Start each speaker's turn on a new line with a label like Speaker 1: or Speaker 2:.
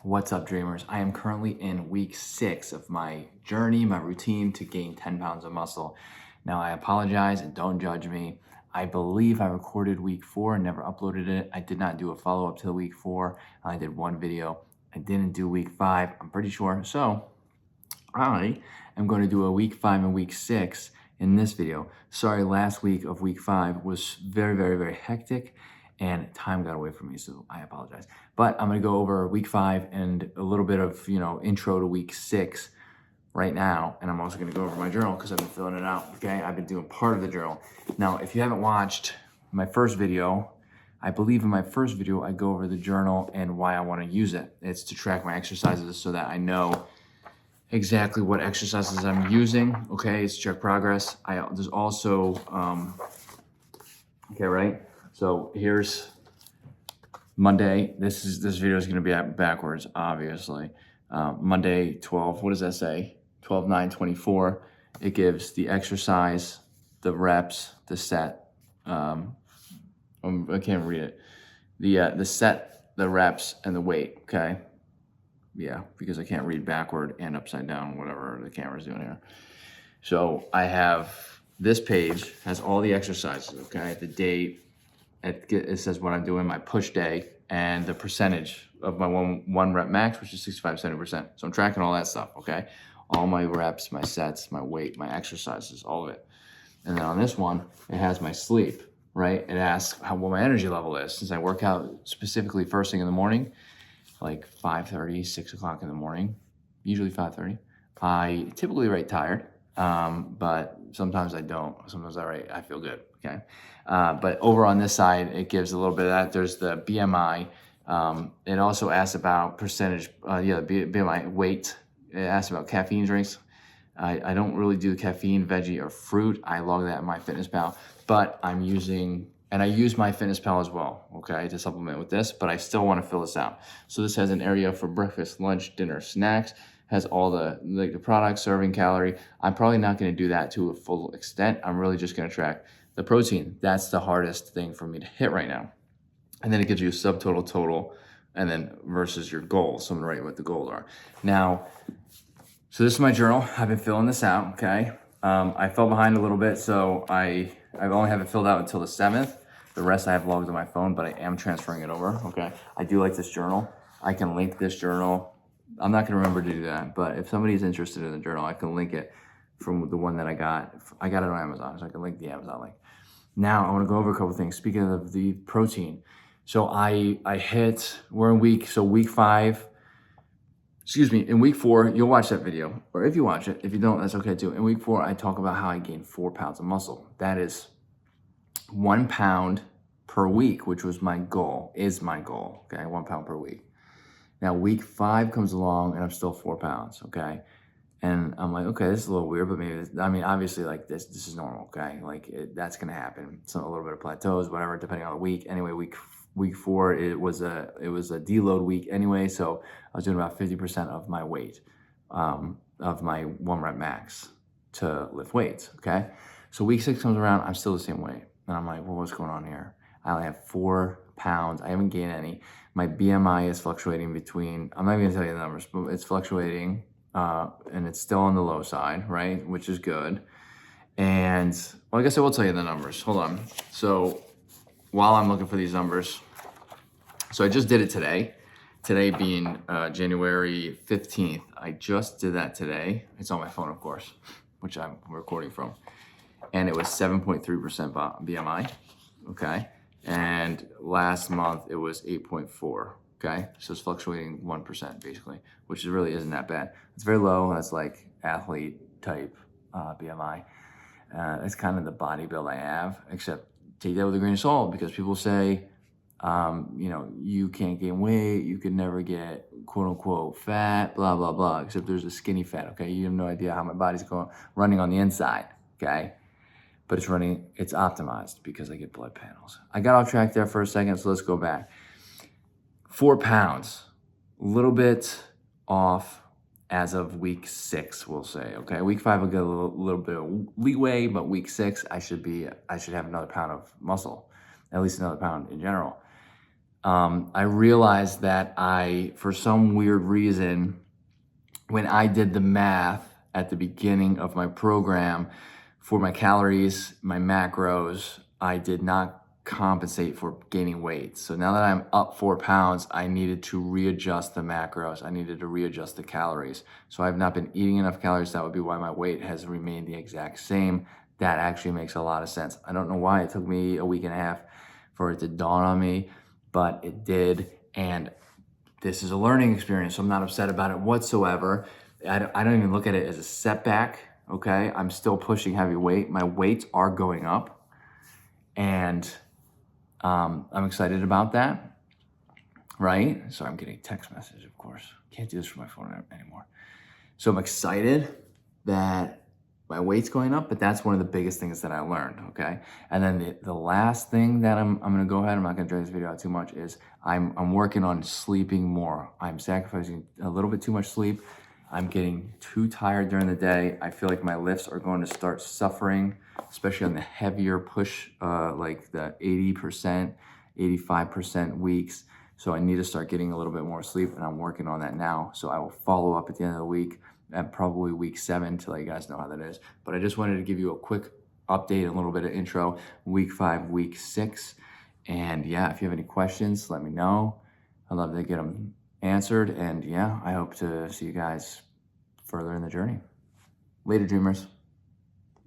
Speaker 1: What's up, dreamers? I am currently in week 6 of my journey, my routine to gain 10 pounds of muscle. Now, I apologize and don't judge me. I believe I recorded week 4 and never uploaded it. I did not do a follow-up to week 4. I did one video. I didn't do week 5, I'm pretty sure. So I am going to do a week 5 and week 6 in this video. Sorry, last week of week 5 was very hectic and time got away from me, so I apologize. But I'm gonna go over week 5 and a little bit of, intro to week 6 right now. And I'm also gonna go over my journal because I've been filling it out, okay? I've been doing part of the journal. Now, if you haven't watched my first video, I believe in my first video, I go over the journal and why I wanna use it. It's to track my exercises so that I know exactly what exercises I'm using, okay? It's check progress. There's also, okay, right? So here's Monday. This video is going to be backwards, obviously. Monday 12, what does that say? 12/9/24. It gives the exercise, the reps, the set. I can't read it. The set, the reps, and the weight, okay? Yeah, because I can't read backward and upside down, whatever the camera's doing here. So I have, this page has all the exercises, okay? The date, it says what I'm doing, my push day, and the percentage of my one rep max, which is 65-70%. So I'm tracking all that stuff, okay? All my reps, my sets, my weight, my exercises, all of it. And then on this one, it has my sleep, right? It asks what my energy level is. Since I work out specifically first thing in the morning, like 5:30, 6 o'clock in the morning, usually 5:30. I typically write tired, but sometimes I don't. Sometimes I feel good, okay? But over on this side, it gives a little bit of that. There's the BMI. It also asks about percentage, BMI weight. It asks about caffeine drinks. I don't really do caffeine, veggie, or fruit. I log that in MyFitnessPal, but I use MyFitnessPal as well, okay, to supplement with this, but I still want to fill this out. So this has an area for breakfast, lunch, dinner, snacks, has all the products, serving calorie. I'm probably not going to do that to a full extent. I'm really just going to track the protein. That's the hardest thing for me to hit right now. And then it gives you a subtotal, total, and then versus your goals. So I'm going to write what the goals are. Now, so this is my journal. I've been filling this out, okay? I fell behind a little bit, so I only have it filled out until the 7th. The rest I have logged on my phone, but I am transferring it over, okay? I do like this journal. I can link this journal. I'm not gonna remember to do that, but if somebody's interested in the journal, I can link it from the one that I got. I got it on Amazon, so I can link the Amazon link. Now, I wanna go over a couple things. Speaking of the protein, so we're in week 5, in week 4, you'll watch that video, or if you watch it, if you don't, that's okay too. In week 4, I talk about how I gained 4 pounds of muscle. That is 1 pound per week, which was my goal, okay, 1 pound per week. Now, week 5 comes along and I'm still 4 pounds, okay? And I'm like, okay, this is a little weird, but obviously, like this is normal, okay? Like that's gonna happen. So a little bit of plateaus, whatever, depending on the week. Anyway, week 4, it was a deload week anyway, so I was doing about 50% of my weight, of my 1 rep max to lift weights, okay? So week 6 comes around, I'm still the same weight. And I'm like, well, what's going on here? I only have 4 pounds. I haven't gained any. My BMI is fluctuating between, I'm not even gonna tell you the numbers, but it's fluctuating, and it's still on the low side, right? Which is good. And, well, I guess I will tell you the numbers. Hold on. So while I'm looking for these numbers, so I just did it today. Today being January 15th. I just did that today. It's on my phone, of course, which I'm recording from. And it was 7.3% BMI, okay? And last month it was 8.4, okay? So it's fluctuating 1% basically, which really isn't that bad. It's very low. That's like athlete type BMI. It's kind of the body build I have, except take that with a grain of salt, because people say, you can't gain weight, you could never get quote unquote fat, blah, blah, blah, except there's a skinny fat, okay? You have no idea how my body's running on the inside, okay? But it's optimized because I get blood panels. I got off track there for a second, so let's go back. 4 pounds, a little bit off as of week 6, we'll say, okay? Week 5 will get a little bit of leeway, but week 6, I should have another pound of muscle, at least another pound in general. I realized that for some weird reason, when I did the math at the beginning of my program for my calories, my macros, I did not compensate for gaining weight. So now that I'm up 4 pounds, I needed to readjust the macros. I needed to readjust the calories. So I've not been eating enough calories. That would be why my weight has remained the exact same. That actually makes a lot of sense. I don't know why it took me a week and a half for it to dawn on me, but it did. And this is a learning experience, so I'm not upset about it whatsoever. I don't even look at it as a setback, okay? I'm still pushing heavy weight. My weights are going up, and I'm excited about that, right? So I'm getting a text message, of course. Can't do this from my phone anymore. So I'm excited that my weight's going up, but that's one of the biggest things that I learned, okay? And then the last thing that I'm gonna go ahead, I'm not gonna drag this video out too much, is I'm working on sleeping more. I'm sacrificing a little bit too much sleep. I'm getting too tired during the day. I feel like my lifts are going to start suffering, especially on the heavier push, like the 80%, 85% weeks. So I need to start getting a little bit more sleep, and I'm working on that now. So I will follow up at the end of the week at probably week 7 to let you guys know how that is. But I just wanted to give you a quick update, a little bit of intro, week 5, week 6. And yeah, if you have any questions, let me know. I'd love to get them answered. And yeah, I hope to see you guys further in the journey. Later, dreamers.